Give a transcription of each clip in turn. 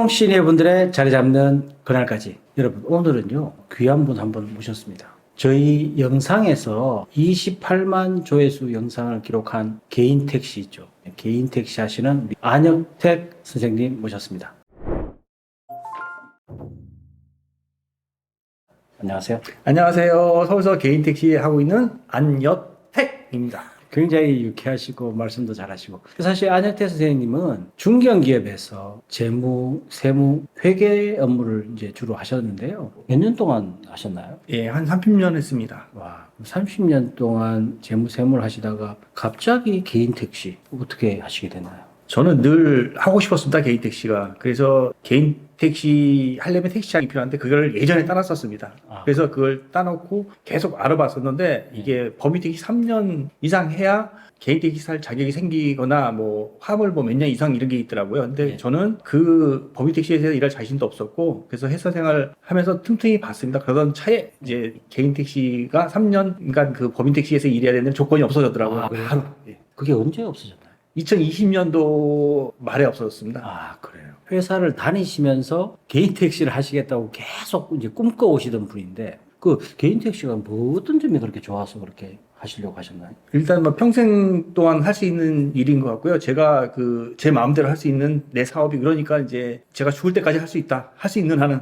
시니어분들의 자리 잡는 그날까지. 여러분, 오늘은요 귀한 분 한 분 모셨습니다. 저희 영상에서 28만 조회수 영상을 기록한 개인 택시 있죠. 개인 택시 하시는 우리 안혁택 선생님 모셨습니다. 안녕하세요. 안녕하세요. 서울서 개인 택시 하고 있는 안혁택입니다. 굉장히 유쾌하시고 말씀도 잘하시고, 사실 안혁택 선생님은 중견기업에서 재무, 세무, 회계 업무를 이제 주로 하셨는데요. 몇 년 동안 하셨나요? 예, 한 30년 했습니다. 와, 30년 동안 재무, 세무를 하시다가 갑자기 개인 택시 어떻게 하시게 됐나요? 저는 늘 하고 싶었습니다. 개인 택시가. 그래서 개인 택시 하려면 택시장이 필요한데 그걸 예전에 따놨었습니다. 그래서 그걸 따놓고 계속 알아봤었는데 이게 법인 택시 3년 이상 해야 개인 택시 살 자격이 생기거나 뭐 화물 뭐 몇 년 이상 이런 게 있더라고요. 근데 저는 그 법인 택시에서 일할 자신도 없었고 그래서 회사 생활 하면서 틈틈이 봤습니다. 그러던 차에 이제 개인 택시가 3년간 그 법인 택시에서 일해야 되는 조건이 없어졌더라고요. 바로. 그게 언제 없어졌나요? 2020년도 말에 없어졌습니다. 아, 그래요. 회사를 다니시면서 개인 택시를 하시겠다고 계속 이제 꿈꿔오시던 분인데, 그 개인 택시가 뭐 어떤 점이 그렇게 좋아서 그렇게 하시려고 하셨나요? 일단 뭐 평생 동안 할 수 있는 일인 것 같고요. 제가 그 제 마음대로 할 수 있는 내 사업이, 그러니까 이제 제가 죽을 때까지 할 수 있다, 할 수 있는 한은.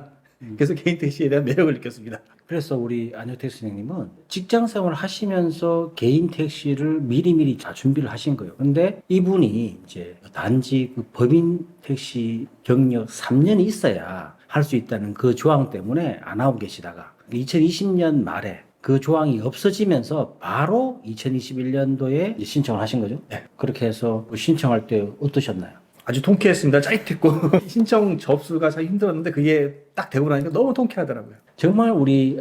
그래서 개인 택시에 대한 매력을 느꼈습니다. 그래서 우리 안혁택 선생님은 직장 생활을 하시면서 개인 택시를 미리미리 다 준비를 하신 거예요. 근데 이분이 이제 단지 그 법인 택시 경력 3년이 있어야 할 수 있다는 그 조항 때문에 안 하고 계시다가 2020년 말에 그 조항이 없어지면서 바로 2021년도에 신청을 하신 거죠. 네. 그렇게 해서 신청할 때 어떠셨나요? 아주 통쾌했습니다. 짜릿했고 신청 접수가 참 힘들었는데 그게 딱 되고 나니까 너무 통쾌하더라고요. 정말 우리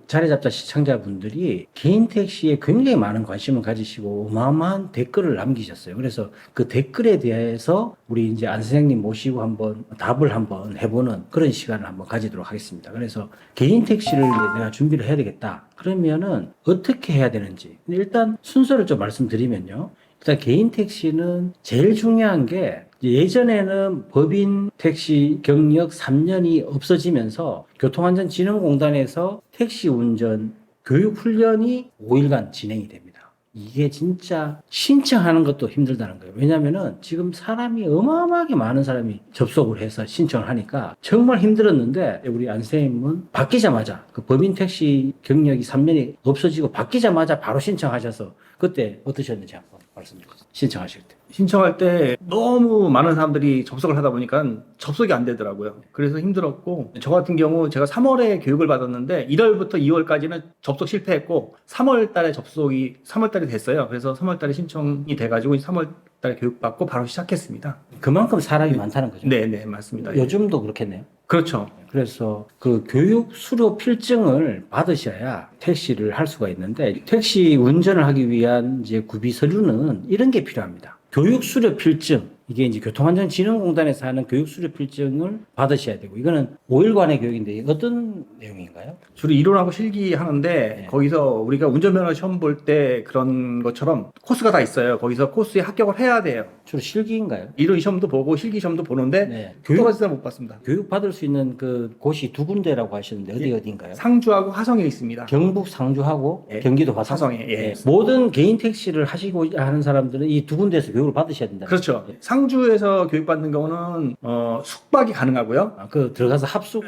자리 잡자 시청자분들이 개인 택시에 굉장히 많은 관심을 가지시고 어마어마한 댓글을 남기셨어요. 그래서 그 댓글에 대해서 우리 이제 안 선생님 모시고 한번 답을 한번 해보는 그런 시간을 한번 가지도록 하겠습니다. 그래서 개인 택시를 이제 내가 준비를 해야 되겠다. 그러면은 어떻게 해야 되는지 일단 순서를 좀 말씀드리면요. 일단 개인 택시는 제일 중요한 게, 예전에는 법인 택시 경력 3년이 없어지면서 교통안전진흥공단에서 택시 운전 교육 훈련이 5일간 진행이 됩니다. 이게 진짜 신청하는 것도 힘들다는 거예요. 왜냐면은 지금 사람이 어마어마하게 많은 사람이 접속을 해서 신청을 하니까 정말 힘들었는데, 우리 안 선생님은 바뀌자마자 그 법인 택시 경력이 3년이 없어지고 바뀌자마자 바로 신청하셔서 그때 어떠셨는지 한번 말씀해 주세요. 신청하실 때. 신청할 때 너무 많은 사람들이 접속을 하다 보니까 접속이 안 되더라고요. 그래서 힘들었고, 저 같은 경우 제가 3월에 교육을 받았는데 1월부터 2월까지는 접속 실패했고 3월 달에 접속이 3월 달에 됐어요. 그래서 3월 달에 신청이 돼가지고 3월 달에 교육받고 바로 시작했습니다. 그만큼 사람이 많다는 거죠. 네, 맞습니다. 요즘도 그렇겠네요. 그렇죠. 그래서 그 교육 수료 필증을 받으셔야 택시를 할 수가 있는데, 택시 운전을 하기 위한 이제 구비 서류는 이런 게 필요합니다. 교육 수료 필증, 이게 이제 교통안전진흥공단에서 하는 교육 수료 필증을 받으셔야 되고, 이거는 5일간의 교육인데 어떤 내용인가요? 주로 이론하고 실기 하는데 거기서 우리가 운전면허 시험 볼 때 그런 것처럼 코스가 다 있어요. 거기서 코스에 합격을 해야 돼요. 주로 실기인가요? 이론 시험도 보고 실기 시험도 보는데 교육까지 다 못 봤습니다. 교육 받을 수 있는 그 곳이 두 군데라고 하시는데 어디인가요? 상주하고 화성에 있습니다. 경북 상주하고 경기도 화성에. 모든 개인 택시를 하시고 하는 사람들은 이 두 군데에서 교육을 받으셔야 된다. 그렇죠. 상주에서 교육받는 경우는 숙박이 가능하고요. 그 들어가서 합숙.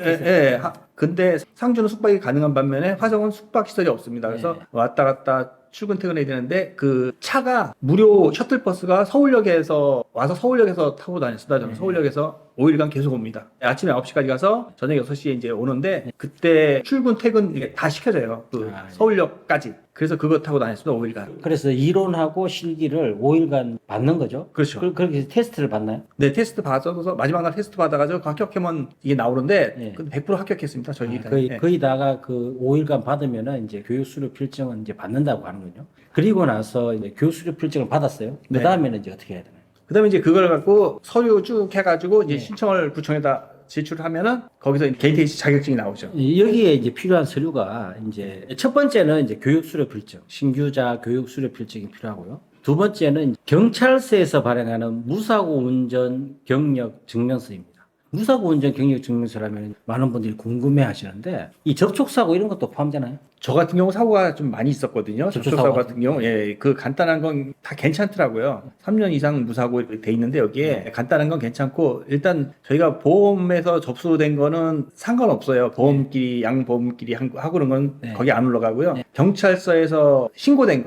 근데 상주는 숙박이 가능한 반면에 화성은 숙박 시설이 없습니다. 그래서 왔다 갔다 출근 퇴근해야 되는데, 그 차가 무료 셔틀버스가 서울역에서 와서 서울역에서 타고 다녔습니다. 저는 서울역에서 5일간 계속 옵니다. 아침에 9시까지 가서 저녁 6시에 이제 오는데, 그때 출근 퇴근 이게 다 시켜져요. 그 서울역까지. 그래서 그거 타고 다녔습니다. 5일간. 그래서 이론하고 실기를 5일간 받는 거죠? 그렇죠. 그렇게 테스트를 받나요? 네, 테스트 받아서 마지막 날 테스트 받아가지고 합격하면 이게 나오는데, 근데 100% 합격했습니다. 저희 거의 다가 그 5일간 받으면은 이제 교육 수료 필증은 이제 받는다고 하는군요. 그리고 나서 이제 교육 수료 필증을 받았어요. 그 다음에는 이제 어떻게 해야 되나요? 그 다음에 이제 그걸 갖고 서류 쭉 해가지고 이제 신청을 구청에다 제출하면은 거기서 개인 택시 자격증이 나오죠. 여기에 이제 필요한 서류가 이제 첫 번째는 이제 교육 수료 필증, 신규자 교육 수료 필증이 필요하고요. 두 번째는 경찰서에서 발행하는 무사고 운전 경력 증명서입니다. 무사고 운전 경력 증명서라면 많은 분들이 궁금해 하시는데 이 접촉사고 이런 것도 포함되나요? 저 같은 경우 사고가 좀 많이 있었거든요. 접촉사고 같은 경우, 예, 그 간단한 건 다 괜찮더라고요. 3년 이상 무사고 이렇게 돼 있는데 여기에 간단한 건 괜찮고 일단 저희가 보험에서 접수된 거는 상관없어요. 보험끼리 양보험끼리 하고 그런 건 네. 거기 안 올라가고요. 네. 경찰서에서 신고된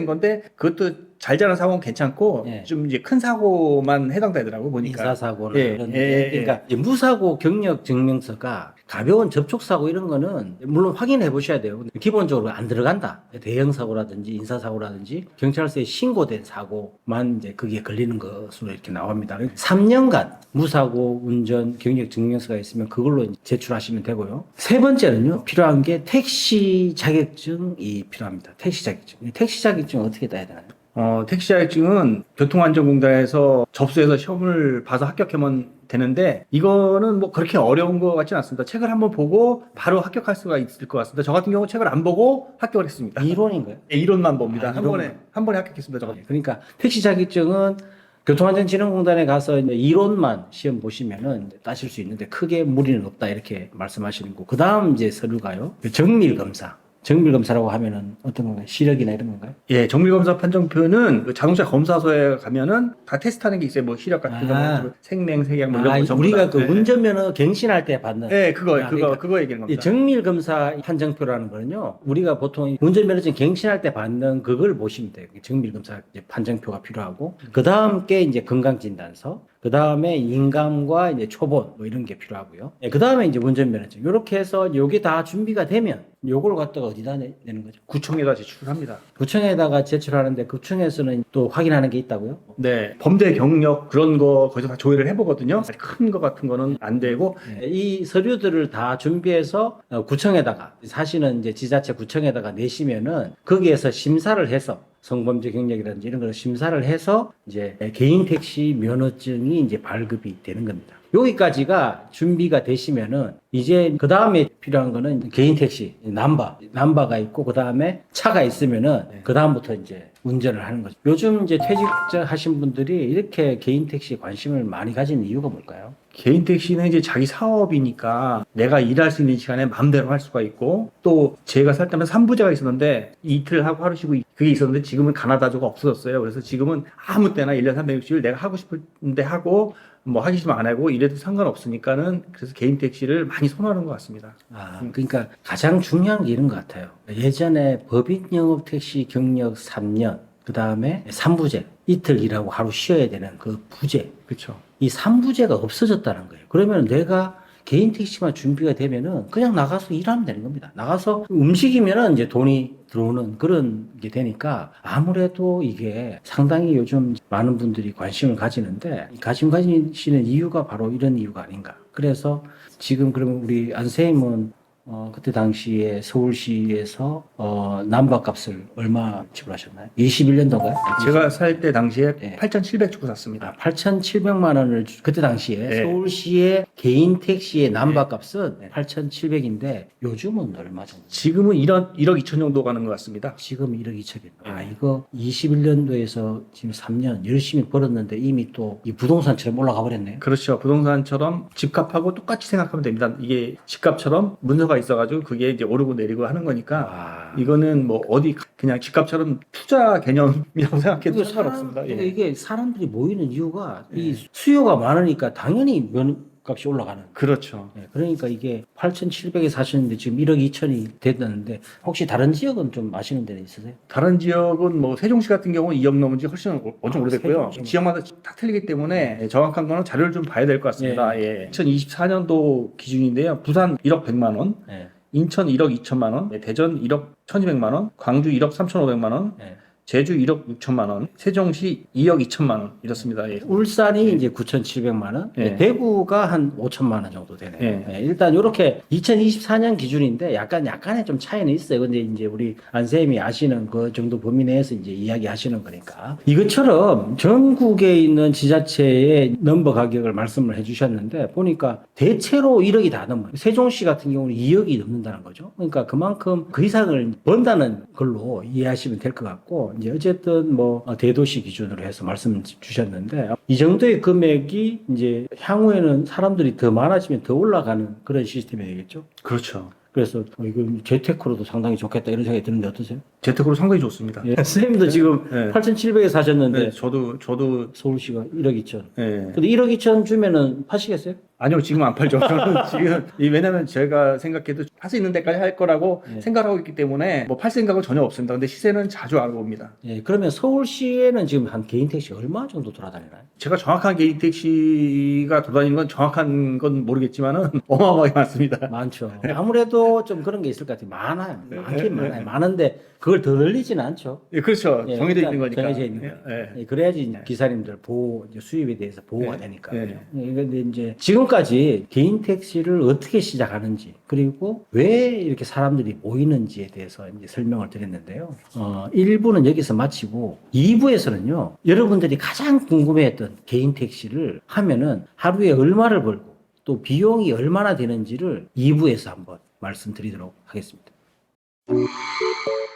건데 그것도 잘 자란 사고는 괜찮고 네. 좀 이제 큰 사고만 해당되더라고 보니까. 인사사고나 예, 이런 예, 그러니까 이제 무사고 경력 증명서가 가벼운 접촉사고 이런 거는 물론 확인해 보셔야 돼요. 기본적으로 안 들어간다. 대형 사고라든지 인사사고라든지 경찰서에 신고된 사고만 이제 그게 걸리는 것으로 이렇게 나옵니다. 3년간 무사고 운전 경력 증명서가 있으면 그걸로 제출하시면 되고요. 세 번째는요. 필요한 게 택시 자격증이 필요합니다. 택시 자격증. 택시 자격증은 어떻게 따야 되나요? 택시 자격증은 교통안전공단에서 접수해서 시험을 봐서 합격하면 되는데 이거는 뭐 그렇게 어려운 것 같지는 않습니다. 책을 한번 보고 바로 합격할 수가 있을 것 같습니다. 저 같은 경우 책을 안 보고 합격을 했습니다. 이론인가요? 예, 이론만 봅니다. 아, 한 번에 합격했습니다. 저 같은 그러니까 택시 자격증은 교통안전진흥공단에 가서 이제 이론만 시험 보시면은 따실 수 있는데 크게 무리는 없다 이렇게 말씀하시는 거. 그 다음 이제 서류가요. 정밀검사. 정밀검사라고 하면은 어떤 건가요? 시력이나 이런 건가요? 예, 정밀검사 판정표는 그 자동차 검사소에 가면은 다 테스트하는 게 있어요. 뭐 시력 같은 거, 생명, 색양 뭐 이런 거 전부 우리가 다. 그 예. 운전면허 갱신할 때 받는. 예, 그거 그러니까 얘기하는 이 겁니다. 정밀검사 판정표라는 거는요, 우리가 보통 운전면허증 갱신할 때 받는 그걸 보시면 돼요. 정밀검사 이제 판정표가 필요하고, 그 다음 게 이제 건강진단서, 그 다음에 인감과 이제 초본 뭐 이런 게 필요하고요. 그 다음에 이제 운전면허증. 이렇게 해서 요게 다 준비가 되면 요걸 갖다가 어디다 내는 거죠? 구청에다 제출합니다. 구청에다가 제출하는데 구청에서는 또 확인하는 게 있다고요? 네, 범죄 경력 그런 거 거기서 다 조회를 해보거든요. 큰 거 같은 거는 안 되고. 이 서류들을 다 준비해서 구청에다가 사실은 이제 지자체 구청에다가 내시면은 거기에서 심사를 해서 성범죄 경력이라든지 이런 걸 심사를 해서 이제 개인 택시 면허증이 이제 발급이 되는 겁니다. 여기까지가 준비가 되시면은 이제 그 다음에 필요한 거는 개인 택시 남바가 있고 그 다음에 차가 있으면은 그 다음부터 이제 운전을 하는 거죠. 요즘 이제 퇴직자 하신 분들이 이렇게 개인 택시에 관심을 많이 가진 이유가 뭘까요? 개인 택시는 이제 자기 사업이니까 내가 일할 수 있는 시간에 마음대로 할 수가 있고 또 제가 살 때는 3부제가 있었는데 이틀 하고 하루 쉬고 그게 있었는데 지금은 가나다조가 없어졌어요. 그래서 지금은 아무 때나 1년 360일 내가 하고 싶은데 하고 뭐 하기 싫으면 안 하고 이래도 상관없으니까는 그래서 개인 택시를 많이 선호하는 것 같습니다. 그러니까 가장 중요한 게 이런 것 같아요. 예전에 법인 영업 택시 경력 3년, 그 다음에 3부제, 이틀 일하고 하루 쉬어야 되는 그 부제. 그렇죠. 이 3부제가 없어졌다는 거예요. 그러면 내가 개인 택시만 준비가 되면은 그냥 나가서 일하면 되는 겁니다. 나가서 움직이면은 이제 돈이 들어오는 그런 게 되니까 아무래도 이게 상당히 요즘 많은 분들이 관심을 가지는데 관심 가지시는 이유가 바로 이런 이유가 아닌가. 그래서 지금 그러면 우리 안 선생님은 그때 당시에 서울시에서 남바값을 얼마 지불하셨나요? 21년도인가요? 제가 살 때 당시에 네. 8,700 주고 샀습니다. 8,700만 원을 그때 당시에 네. 서울시의 개인 택시의 남바값은 8,700인데 요즘은 얼마 정도? 지금은 1억 2천 정도 가는 것 같습니다. 지금 1억 2천이요. 이거 21년도에서 지금 3년 열심히 벌었는데 이미 또 이 부동산처럼 올라가 버렸네요. 그렇죠. 부동산처럼 집값하고 똑같이 생각하면 됩니다. 이게 집값처럼 문서가 있어가지고 그게 이제 오르고 내리고 하는 거니까 이거는 뭐 어디 그냥 집값처럼 투자 개념이라고 생각해도 상관없습니다. 예. 이게 사람들이 모이는 이유가 이 수요가 많으니까 당연히 면값이 올라가는. 그렇죠. 그러니까 이게 8,700에 사시는데 지금 1억 2천이 됐다는데 혹시 다른 지역은 좀 아시는 데는 있으세요? 다른 지역은 뭐 세종시 같은 경우는 2억 넘은 지 훨씬 엄청 오래됐고요. 세종시. 지역마다 다 틀리기 때문에 정확한 거는 자료를 좀 봐야 될 것 같습니다. 예. 2024년도 기준인데요. 부산 1억 100만 원, 인천 1억 2천만 원, 대전 1억 1,200만 원, 광주 1억 3,500만 원, 제주 1억 6천만 원, 세종시 2억 2천만 원 이렇습니다. 예. 울산이 이제 9,700만 원, 예. 대구가 한 5천만 원 정도 되네요. 예. 예, 일단 이렇게 2024년 기준인데 약간의 좀 차이는 있어요. 근데 이제 우리 안쌤이 아시는 그 정도 범위 내에서 이제 이야기하시는 거니까 이것처럼 전국에 있는 지자체의 넘버 가격을 말씀을 해주셨는데 보니까 대체로 1억이 다 넘어요. 세종시 같은 경우는 2억이 넘는다는 거죠. 그러니까 그만큼 그 이상을 번다는 걸로 이해하시면 될 것 같고 이제 어쨌든 뭐 대도시 기준으로 해서 말씀 주셨는데 이 정도의 금액이 이제 향후에는 사람들이 더 많아지면 더 올라가는 그런 시스템이 되겠죠. 그렇죠. 그래서 이거 재테크로도 상당히 좋겠다 이런 생각이 드는데 어떠세요? 재테크로 상당히 좋습니다. 예. 선생님도 지금 네. 8,700에 사셨는데 네, 저도 서울시가 1억 2천. 예. 근데 1억 2천 주면은 파시겠어요? 아니요, 지금 안 팔죠. 저는 지금 왜냐면 제가 생각해도 할 수 있는 데까지 할 거라고 네. 생각하고 있기 때문에 뭐 팔 생각은 전혀 없습니다. 근데 시세는 자주 알아봅니다. 예. 그러면 서울시에는 지금 한 개인 택시 얼마 정도 돌아다니나요? 제가 정확한 개인 택시가 돌아다니는 건 정확한 건 모르겠지만은 어마어마하게 많습니다. 많죠. 아무래도 좀 그런 게 있을 것 같아요. 많아요. 많긴 많아요. 많은데 그걸 더 늘리지는 않죠. 예, 그렇죠. 예, 정해져 일단 있는 거니까. 정해져 있는 예, 거예요. 예. 예, 그래야지 이제 기사님들 보호, 이제 수입에 대해서 보호가 예, 되니까요. 예. 그런데 이제 지금까지 개인 택시를 어떻게 시작하는지 그리고 왜 이렇게 사람들이 모이는지에 대해서 이제 설명을 드렸는데요. 1부는 여기서 마치고 2부에서는요. 여러분들이 가장 궁금해했던 개인 택시를 하면은 하루에 얼마를 벌고 또 비용이 얼마나 되는지를 2부에서 한번 말씀드리도록 하겠습니다.